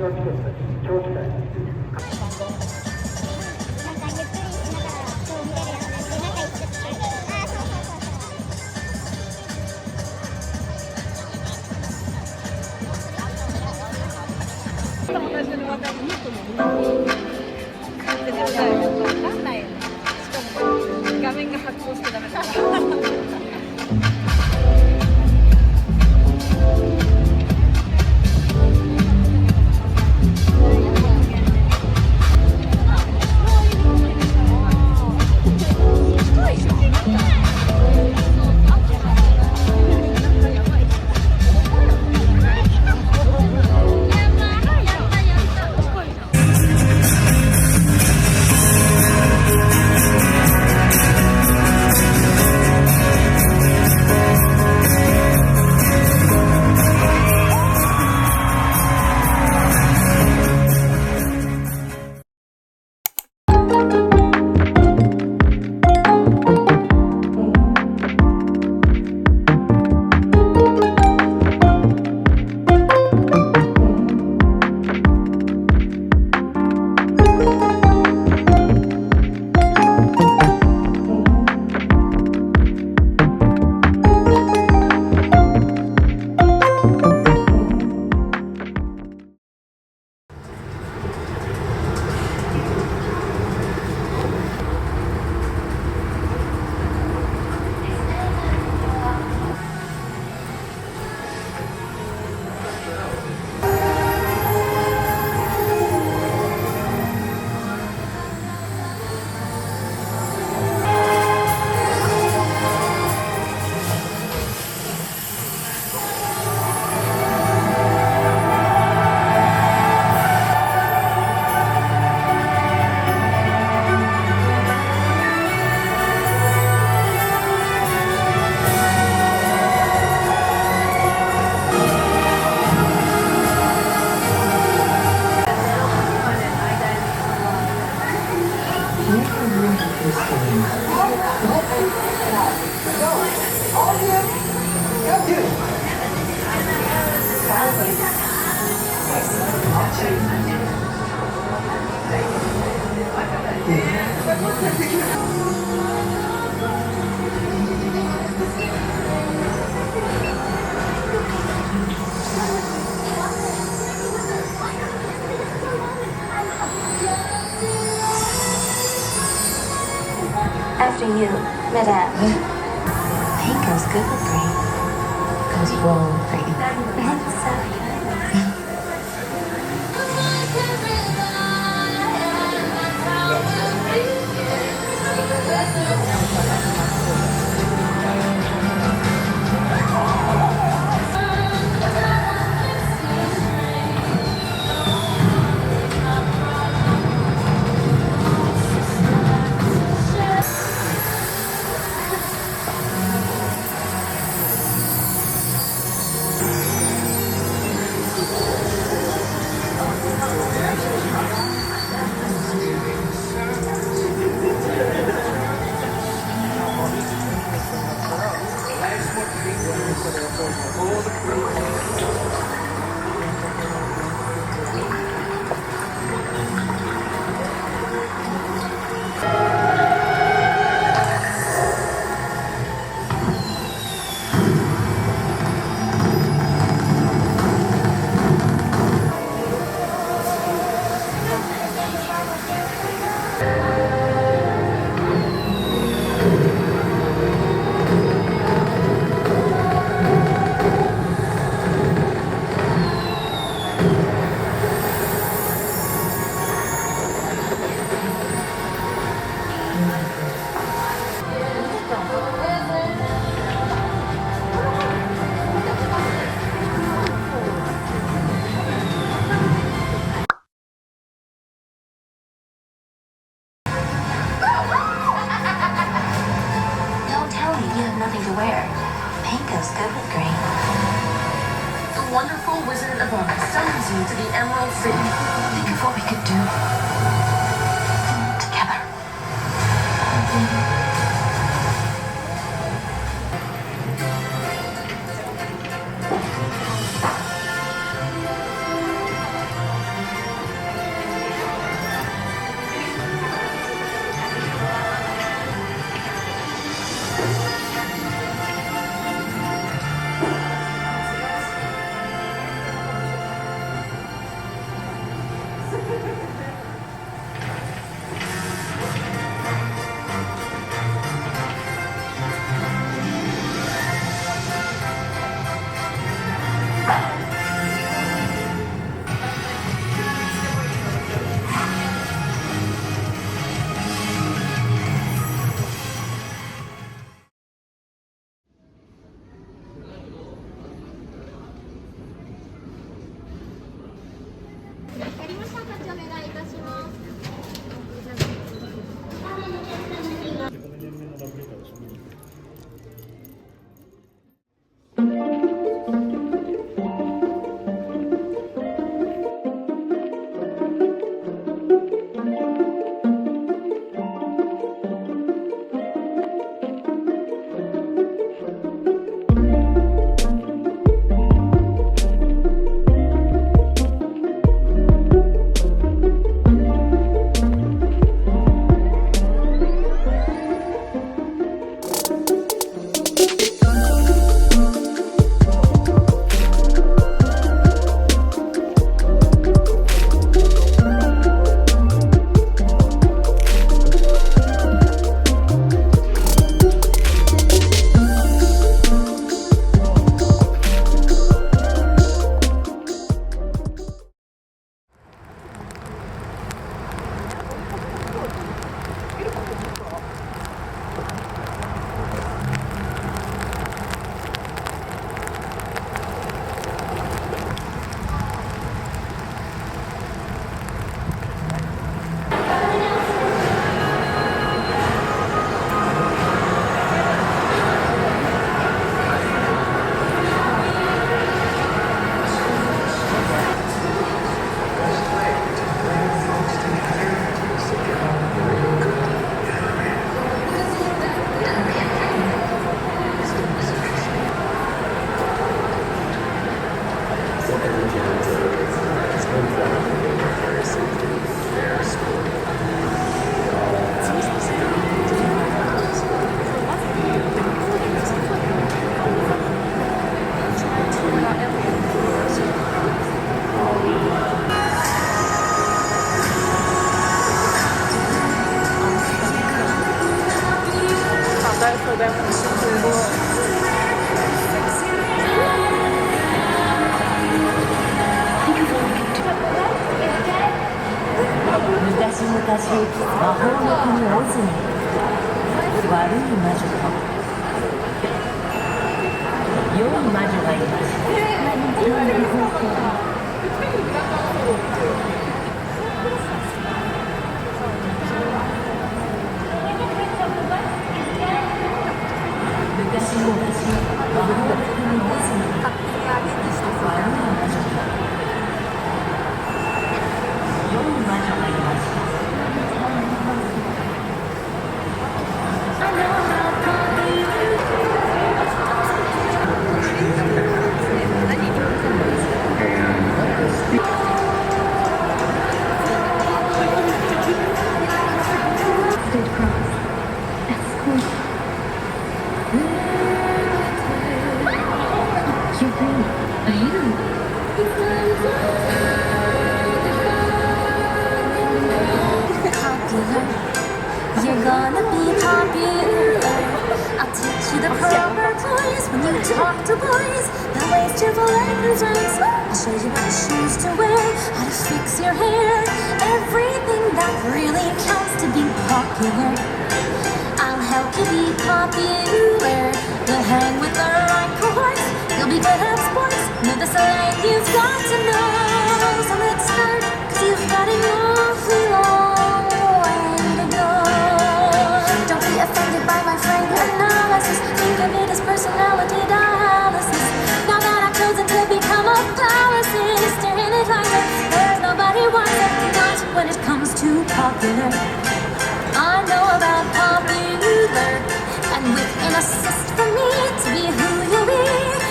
が季節長期待画面が発光してダメだからAfter you, Madame. Pink goes good with green. Goes well with green. wonderful Wizard of Oz summons you to the Emerald City. Think of what we could do together. 昔魔法の国オズに悪い魔女と良い魔女がいました。昔々魔法の国オズに悪い魔女と良い魔女がいました。You're gonna be popular. I'll teach you the proper toys when you talk to boys. Now waste your politeness. I'll show you what shoes to wear, how to fix your hair, everything that really counts to be popular. I'll help you be popular. You'll hang with the right cohorts. You'll be good at sports. Know the slang you've got to know. So let's start, 'cause you've got an awfully long way to go. Don't be offended by my frank analysis. Think of it as personality dialysis. Now that I've chosen to become a pharmacist and advisor, there's nobody wiser. Not when it comes to popular. I know about popular, and with an assist from me to be who you'll be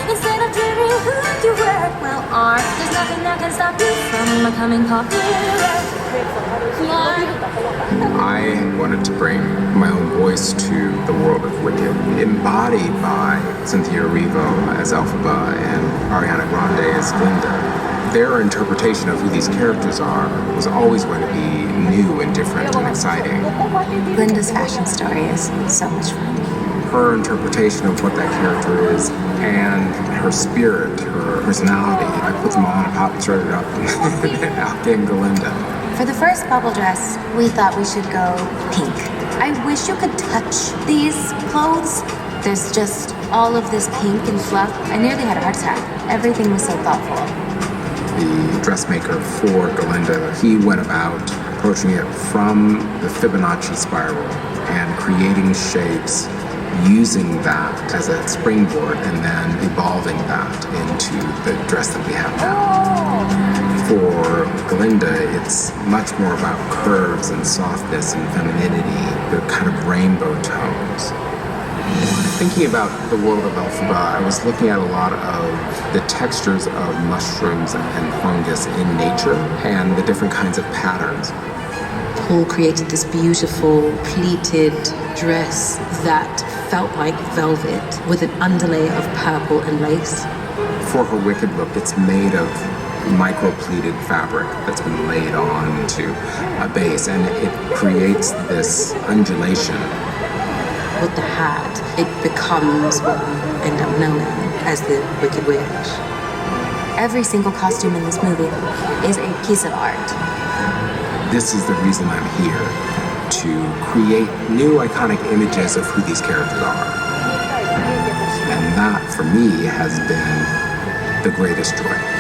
instead of dreaming who you were. Well, art, there's nothing that can stop you from becoming popular. I wanted to bring my own voice to the world of Wicked, embodied by Cynthia Erivo as Elphaba and Ariana Grande as Linda. Their interpretation of who these characters are was always going to be new and different and exciting. Linda's fashion story is so much fun. Her interpretation of what that character is and her spirit, her personality. I put them all in a pot and stirred it up, and out came Galinda. For the first bubble dress, we thought we should go pink. I wish you could touch these clothes. There's just all of this pink and fluff. I nearly had a heart attack. Everything was so thoughtful. The dressmaker for Galinda, he went about approaching it from the Fibonacci spiral and creating shapes, using that as a springboard and then evolving that into the dress that we have now. For Galinda, it's much more about curves and softness and femininity, the kind of rainbow tones. Thinking about the world of Elphaba, I was looking at a lot of the textures of mushrooms and fungus in nature and the different kinds of patterns. Paul created this beautiful pleated dress that felt like velvet with an underlay of purple and lace. For her Wicked look, it's made of micro-pleated fabric that's been laid on to a base, and it creates this undulation. With the hat, it becomes what we end up knowing as the Wicked Witch. Every single costume in this movie is a piece of art. This is the reason I'm here, to create new iconic images of who these characters are. And that, for me, has been the greatest joy.